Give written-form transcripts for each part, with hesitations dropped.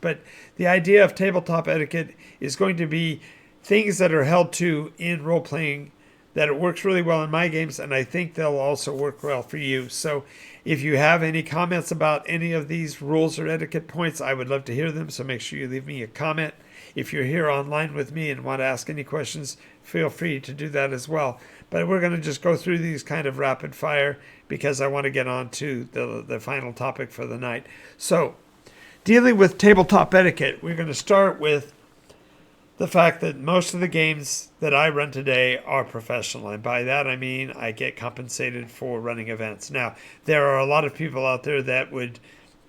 But the idea of tabletop etiquette is going to be things that are held to in role playing, that it works really well in my games, and I think they'll also work well for you. So if you have any comments about any of these rules or etiquette points, I would love to hear them. So make sure you leave me a comment. If you're here online with me and want to ask any questions, feel free to do that as well. But we're going to just go through these kind of rapid fire because I want to get on to the final topic for the night. So dealing with tabletop etiquette, we're going to start with the fact that most of the games that I run today are professional. And by that, I mean I get compensated for running events. Now, there are a lot of people out there that would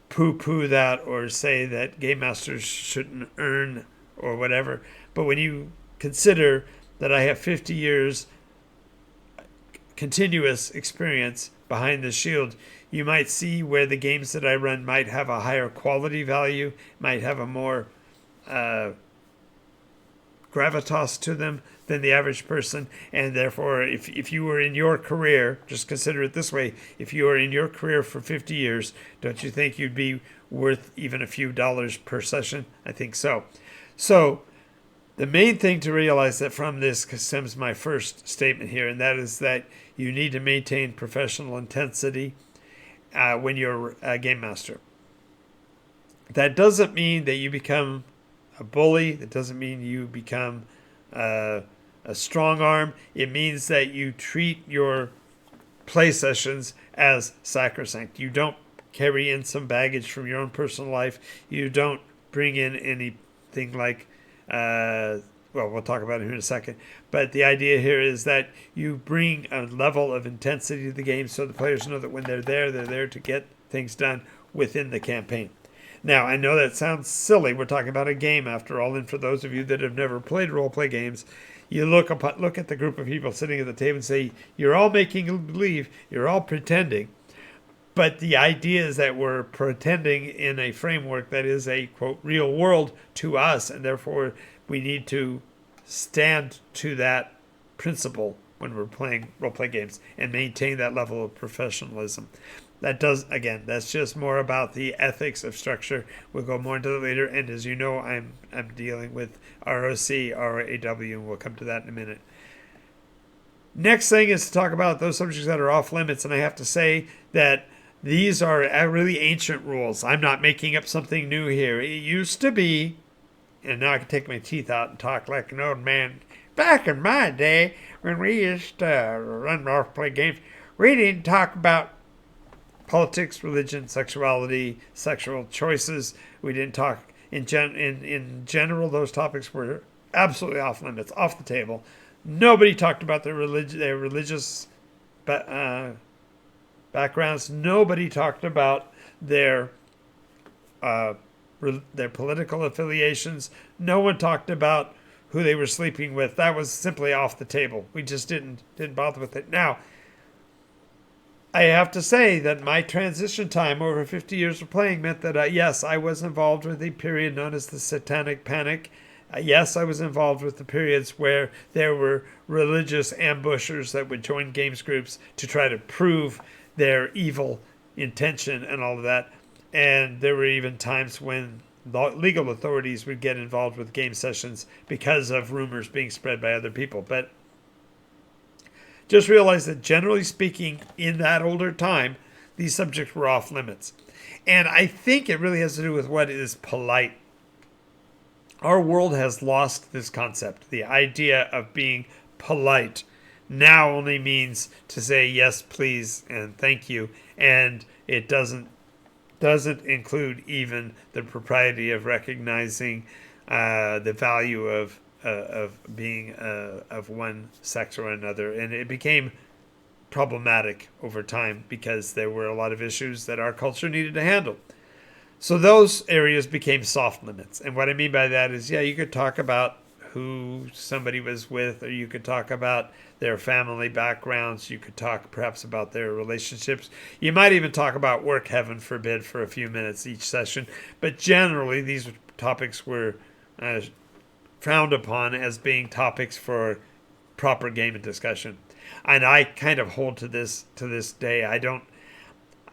poo-poo that or say that game masters shouldn't earn or whatever. But when you consider that I have 50 years continuous experience behind the shield, you might see where the games that I run might have a higher quality value, might have a more gravitas to them than the average person. And therefore, if you were in your career, just consider it this way, if you were in your career for 50 years, don't you think you'd be worth even a few dollars per session? I think so. So the main thing to realize that from this stems my first statement here, and that is that you need to maintain professional intensity when you're a game master. That doesn't mean that you become a bully. That doesn't mean you become a strong arm. It means that you treat your play sessions as sacrosanct. You don't carry in some baggage from your own personal life. You don't bring in anything like, well, we'll talk about it here in a second. But the idea here is that you bring a level of intensity to the game so the players know that when they're there to get things done within the campaign. Now, I know that sounds silly. We're talking about a game, after all, and for those of you that have never played role-play games, you look at the group of people sitting at the table and say, you're all making believe, you're all pretending. But the idea is that we're pretending in a framework that is a, quote, real world to us, and therefore we need to stand to that principle when we're playing role-play games and maintain that level of professionalism. That's just more about the ethics of structure. We'll go more into that later. And as you know, I'm dealing with ROC, RAW, and we'll come to that in a minute. Next thing is to talk about those subjects that are off limits. And I have to say that these are really ancient rules. I'm not making up something new here. It used to be, and now I can take my teeth out and talk like an old man. Back in my day, when we used to run role-play games, we didn't talk about politics, religion, sexuality, sexual choices. We didn't talk in general. Those topics were absolutely off limits, off the table. Nobody talked about their religious backgrounds. Nobody talked about their political affiliations. No one talked about who they were sleeping with. That was simply off the table. We just didn't bother with it. Now, I have to say that my transition time over 50 years of playing meant that, yes, I was involved with the period known as the Satanic Panic. Yes, I was involved with the periods where there were religious ambushers that would join games groups to try to prove their evil intention and all of that. And there were even times when legal authorities would get involved with game sessions because of rumors being spread by other people. But just realize that generally speaking, in that older time, these subjects were off limits. And I think it really has to do with what is polite. Our world has lost this concept. The idea of being polite now only means to say yes, please, and thank you. And it doesn't include even the propriety of recognizing the value of being of one sex or another. And it became problematic over time because there were a lot of issues that our culture needed to handle. So those areas became soft limits. And what I mean by that is, yeah, you could talk about who somebody was with, or you could talk about their family backgrounds. You could talk perhaps about their relationships. You might even talk about work, heaven forbid, for a few minutes each session. But generally, these topics were frowned upon as being topics for proper game and discussion. And I kind of hold to this day.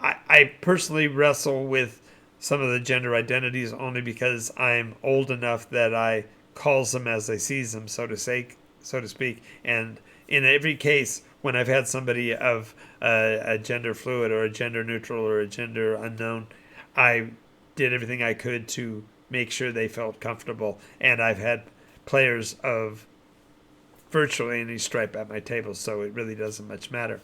I personally wrestle with some of the gender identities only because I'm old enough that I calls them as I sees them, so to speak. And in every case, when I've had somebody of a gender fluid or a gender neutral or a gender unknown, I did everything I could to make sure they felt comfortable. And I've had players of virtually any stripe at my table, so it really doesn't much matter.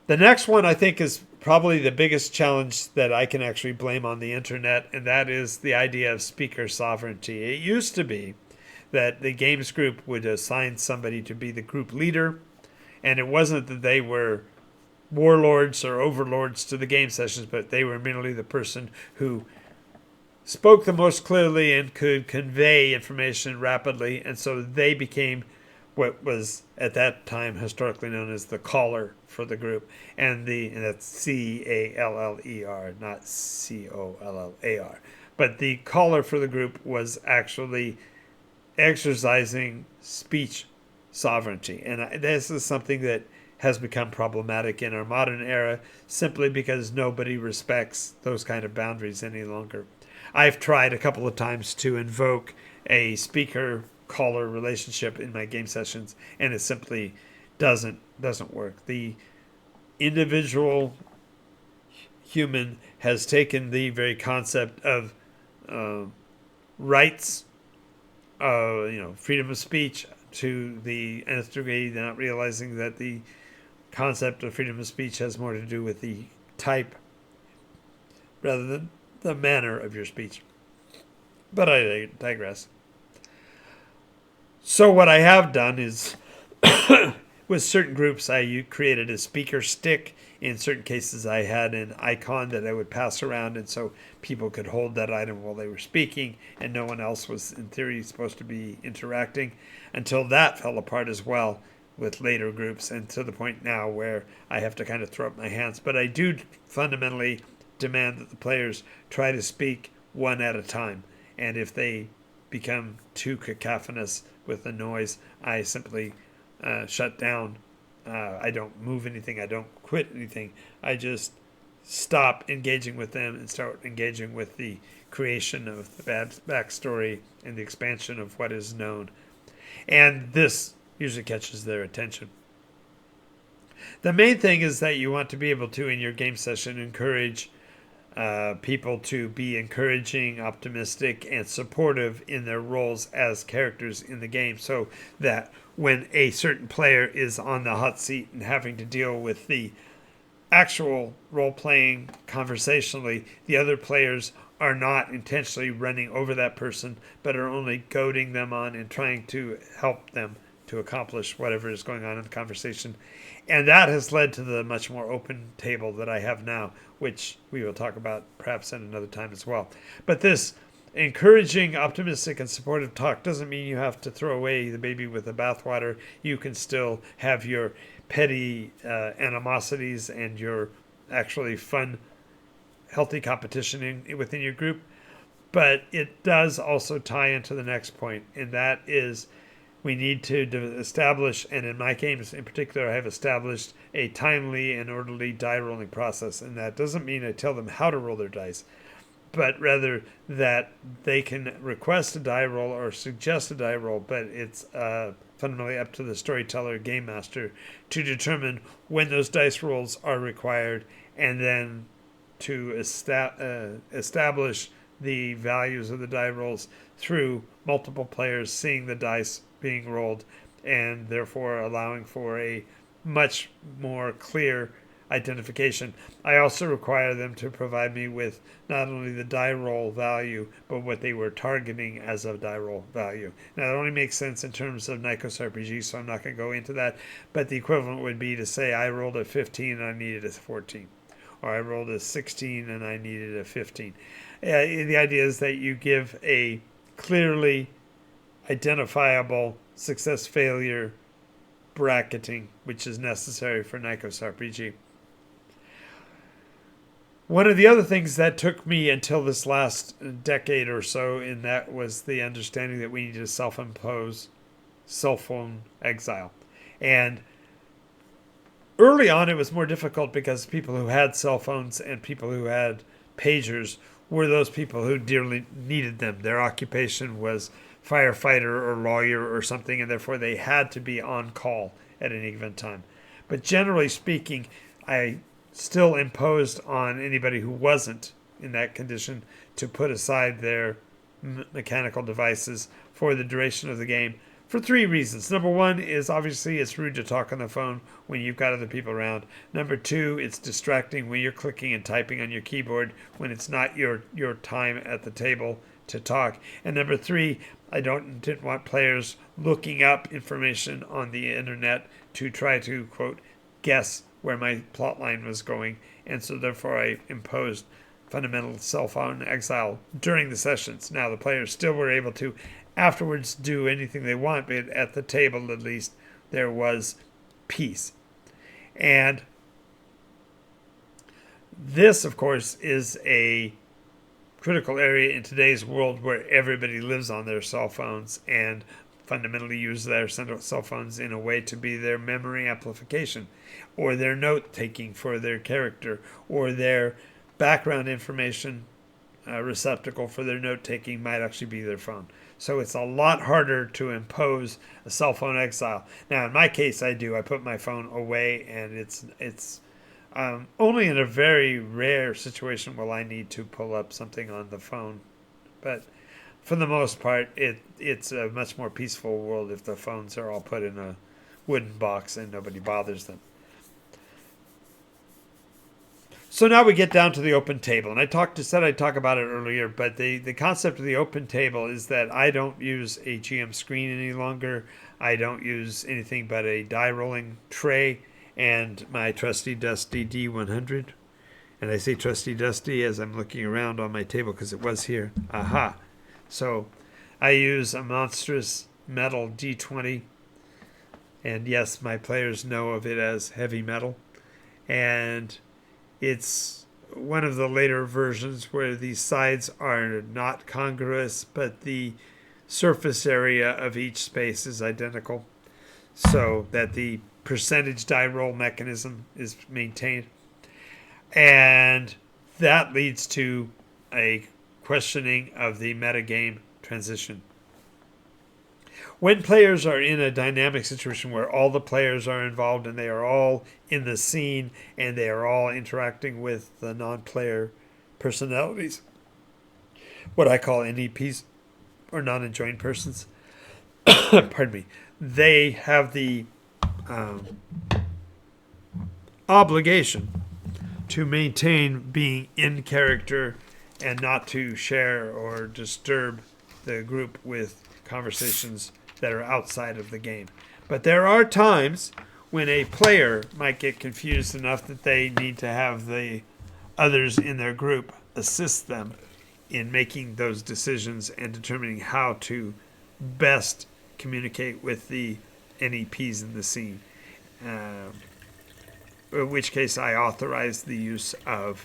The next one I think is probably the biggest challenge that I can actually blame on the internet, and that is the idea of speaker sovereignty. It used to be that the games group would assign somebody to be the group leader, and it wasn't that they were warlords or overlords to the game sessions, but they were merely the person who spoke the most clearly and could convey information rapidly, and so they became what was at that time historically known as the caller for the group, and that's CALLER, not COLLAR. But the caller for the group was actually exercising speech sovereignty, and this is something that has become problematic in our modern era simply because nobody respects those kind of boundaries any longer. I've tried a couple of times to invoke a speaker caller relationship in my game sessions, and it simply doesn't work. The individual human has taken the very concept of rights, freedom of speech to the nth degree, not realizing that the concept of freedom of speech has more to do with the type rather than the manner of your speech. But I digress. So what I have done is, with certain groups, I created a speaker stick. In certain cases, I had an icon that I would pass around, and so people could hold that item while they were speaking, and no one else was, in theory, supposed to be interacting, until that fell apart as well with later groups, and to the point now where I have to kind of throw up my hands. But I do fundamentally demand that the players try to speak one at a time, and if they become too cacophonous with the noise, I simply shut down. I don't move anything. I don't quit anything. I just stop engaging with them and start engaging with the creation of the backstory and the expansion of what is known. And this usually catches their attention. The main thing is that you want to be able to, in your game session, encourage people to be encouraging, optimistic, and supportive in their roles as characters in the game, so that when a certain player is on the hot seat and having to deal with the actual role-playing conversationally, the other players are not intentionally running over that person, but are only goading them on and trying to help them to accomplish whatever is going on in the conversation. And that has led to the much more open table that I have now, which we will talk about perhaps at another time as well. But this encouraging, optimistic, and supportive talk doesn't mean you have to throw away the baby with the bathwater. You can still have your petty animosities and your actually fun, healthy competition within your group. But it does also tie into the next point, and that is we need to establish, and in my games in particular, I have established a timely and orderly die rolling process. And that doesn't mean I tell them how to roll their dice, but rather that they can request a die roll or suggest a die roll, but it's fundamentally up to the storyteller, game master, to determine when those dice rolls are required, and then to establish the values of the die rolls through multiple players seeing the dice being rolled, and therefore allowing for a much more clear identification. I also require them to provide me with not only the die roll value, but what they were targeting as a die roll value. Now, that only makes sense in terms of NycosRPG, so I'm not going to go into that, but the equivalent would be to say I rolled a 15 and I needed a 14, or I rolled a 16 and I needed a 15. The idea is that you give a clearly identifiable success-failure bracketing, which is necessary for NycosRPG. One of the other things that took me until this last decade or so, and that was the understanding that we need to self-impose cell phone exile. And early on, it was more difficult because people who had cell phones and people who had pagers were those people who dearly needed them. Their occupation was firefighter or lawyer or something, and therefore they had to be on call at any given time. But generally speaking, I still imposed on anybody who wasn't in that condition to put aside their mechanical devices for the duration of the game for three reasons. Number one is obviously it's rude to talk on the phone when you've got other people around. Number two, it's distracting when you're clicking and typing on your keyboard when it's not your time at the table to talk. And number three, I didn't want players looking up information on the internet to try to, quote, guess where my plot line was going. And so therefore I imposed fundamental cell phone exile during the sessions. Now the players still were able to afterwards do anything they want, but at the table at least there was peace. And this, of course, is a critical area in today's world where everybody lives on their cell phones and fundamentally use their cell phones in a way to be their memory amplification or their note taking for their character or their background information receptacle for their note taking might actually be their phone. So it's a lot harder to impose a cell phone exile. Now, in my case, I put my phone away, and it's only in a very rare situation will I need to pull up something on the phone. But for the most part, it's a much more peaceful world if the phones are all put in a wooden box and nobody bothers them. So now we get down to the open table, and I said I'd talk about it earlier, but the concept of the open table is that I don't use a GM screen any longer. I don't use anything but a die rolling tray and my trusty dusty D100. And I say trusty dusty as I'm looking around on my table because it was here. Aha! So I use a monstrous metal D20, and yes, my players know of it as heavy metal, and it's one of the later versions where these sides are not congruous, but the surface area of each space is identical so that the percentage die roll mechanism is maintained. And that leads to a questioning of the metagame transition. When players are in a dynamic situation where all the players are involved and they are all in the scene and they are all interacting with the non-player personalities, what I call NEPs, or non-enjoined persons, pardon me, they have the obligation to maintain being in character and not to share or disturb the group with conversations that are outside of the game. But there are times when a player might get confused enough that they need to have the others in their group assist them in making those decisions and determining how to best communicate with the NEPs in the scene. In which case I authorize the use of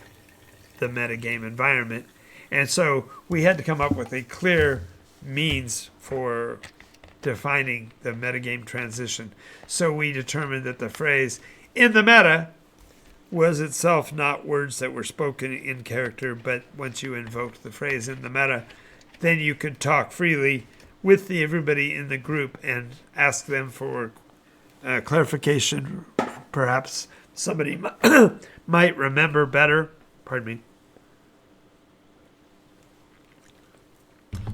the metagame environment. And so we had to come up with a clear means for defining the metagame transition. So we determined that the phrase "in the meta" was itself not words that were spoken in character, but once you invoked the phrase "in the meta," then you could talk freely with everybody in the group and ask them for clarification. Perhaps somebody might remember better. Pardon me.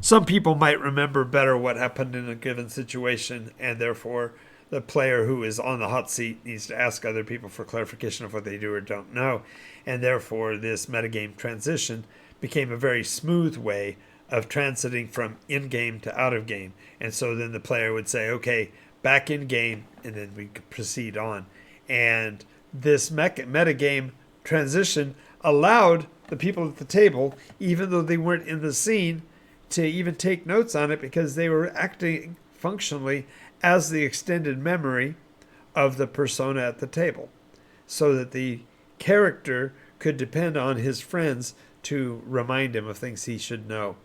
Some people might remember better what happened in a given situation, and therefore the player who is on the hot seat needs to ask other people for clarification of what they do or don't know. And therefore this metagame transition became a very smooth way of transiting from in-game to out-of-game. And so then the player would say, okay, back in-game, and then we could proceed on. And this metagame transition allowed the people at the table, even though they weren't in the scene, to even take notes on it because they were acting functionally as the extended memory of the persona at the table, so that the character could depend on his friends to remind him of things he should know.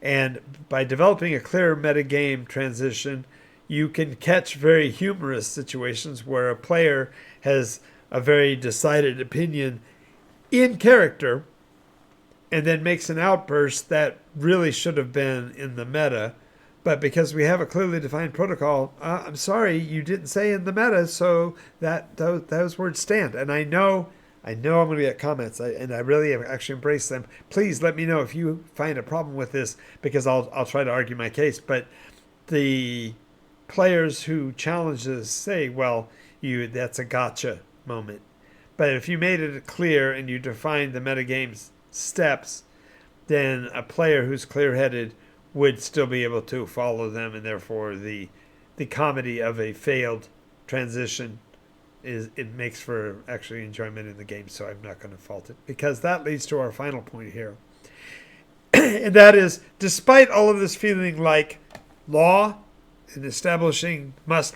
And by developing a clear metagame transition, you can catch very humorous situations where a player has a very decided opinion in character, and then makes an outburst that really should have been in the meta. But because we have a clearly defined protocol, I'm sorry, you didn't say in the meta, so those words stand. And I know I'm going to get comments, and I really have actually embraced them. Please let me know if you find a problem with this, because I'll try to argue my case. But the players who challenge this say, well, that's a gotcha moment. But if you made it clear and you defined the metagame's steps, then a player who's clear-headed would still be able to follow them, and therefore the comedy of a failed transition it makes for actually enjoyment in the game. So I'm not going to fault it, because that leads to our final point here. And that is, despite all of this feeling like law and establishing must,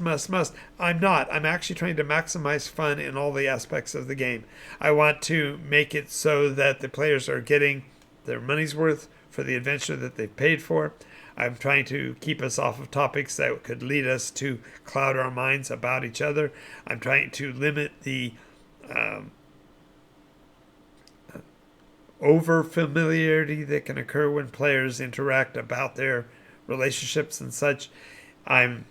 I'm not. I'm actually trying to maximize fun in all the aspects of the game. I want to make it so that the players are getting their money's worth for the adventure that they've paid for. I'm trying to keep us off of topics that could lead us to cloud our minds about each other. I'm trying to limit the over familiarity that can occur when players interact about their relationships and such. I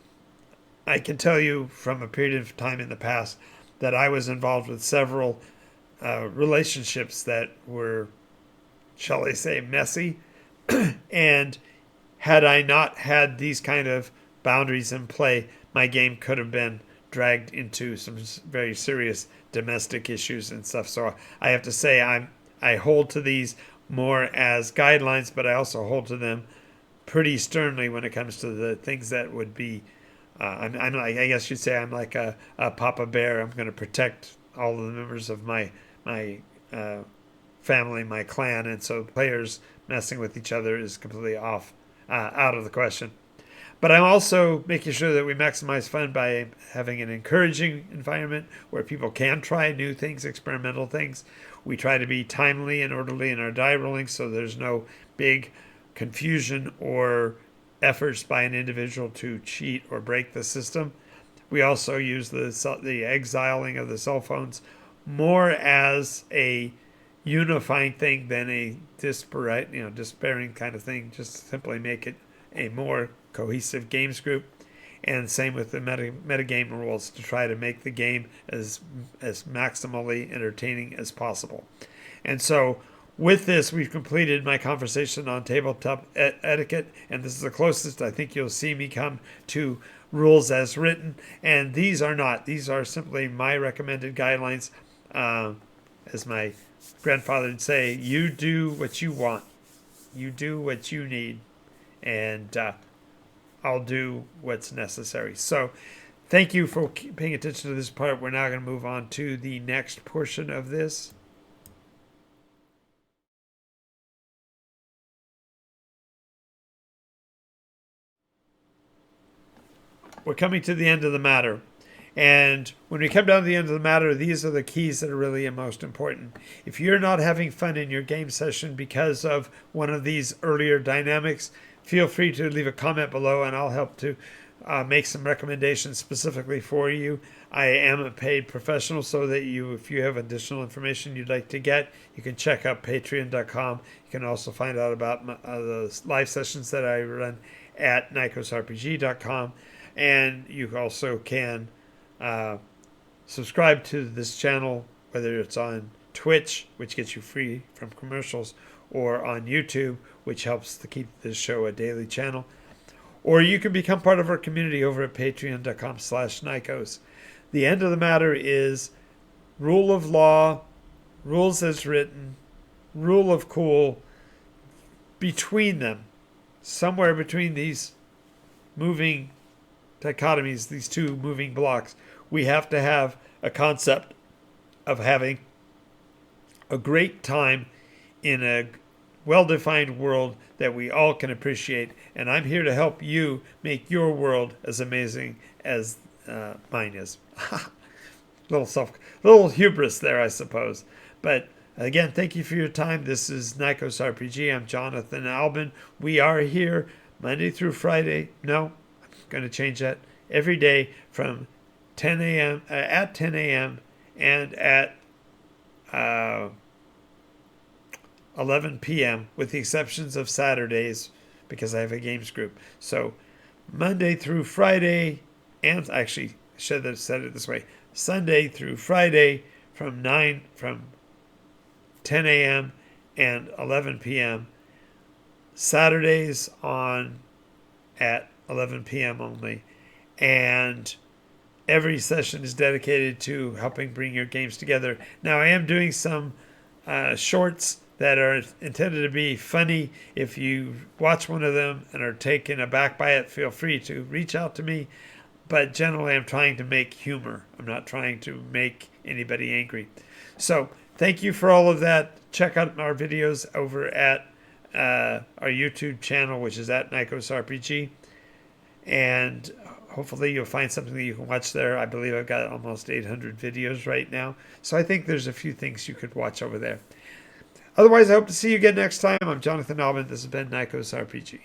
can tell you from a period of time in the past that I was involved with several relationships that were, shall I say, messy. And had I not had these kind of boundaries in play, my game could have been dragged into some very serious domestic issues and stuff. So I have to say I hold to these more as guidelines, but I also hold to them pretty sternly when it comes to the things that would be. I'm like, I guess you'd say I'm like a Papa Bear. I'm going to protect all of the members of my family, my clan, and so players messing with each other is completely out of the question. But I'm also making sure that we maximize fun by having an encouraging environment where people can try new things, experimental things. We try to be timely and orderly in our die rolling, so there's no big confusion or efforts by an individual to cheat or break the system. We also use the exiling of the cell phones more as a unifying thing than a despairing kind of thing. Just simply make it a more cohesive games group. And same with the metagame rules, to try to make the game as maximally entertaining as possible. And so with this, we've completed my conversation on tabletop etiquette, and this is the closest I think you'll see me come to rules as written. And these are not. These are simply my recommended guidelines. As my grandfather would say, you do what you want. You do what you need. And I'll do what's necessary. So thank you for paying attention to this part. We're now going to move on to the next portion of this. We're coming to the end of the matter. And when we come down to the end of the matter, these are the keys that are really most important. If you're not having fun in your game session because of one of these earlier dynamics, feel free to leave a comment below, and I'll help to make some recommendations specifically for you. I am a paid professional, so that if you have additional information you'd like to get, you can check out patreon.com. You can also find out about the live sessions that I run at NycosRPG.com. And you also can subscribe to this channel, whether it's on Twitch, which gets you free from commercials, or on YouTube, which helps to keep this show a daily channel. Or you can become part of our community over at patreon.com/Nykos. The end of the matter is rule of law, rules as written, rule of cool. Between them, somewhere between these moving dichotomies, these two moving blocks, we have to have a concept of having a great time in a well-defined world that we all can appreciate. And I'm here to help you make your world as amazing as mine is. little hubris there, I suppose. But again, thank you for your time. This is NycosRPG. I'm Jonathan Albin. We are here Monday through Friday. No, I'm going to change that. Every day from 10 a.m. At 10 a.m. and at 11 p.m., with the exceptions of Saturdays, because I have a games group. So Monday through Friday, and actually, should have said it this way, Sunday through Friday from 10 a.m. and 11 p.m. Saturdays on at 11 p.m. only. And every session is dedicated to helping bring your games together. Now, I am doing some shorts that are intended to be funny. If you watch one of them and are taken aback by it, feel free to reach out to me. But generally, I'm trying to make humor. I'm not trying to make anybody angry. So thank you for all of that. Check out our videos over at our YouTube channel, which is at NycosRPG. And hopefully you'll find something that you can watch there. I believe I've got almost 800 videos right now. So I think there's a few things you could watch over there. Otherwise, I hope to see you again next time. I'm Jonathan Alban. This has been NycosRPG.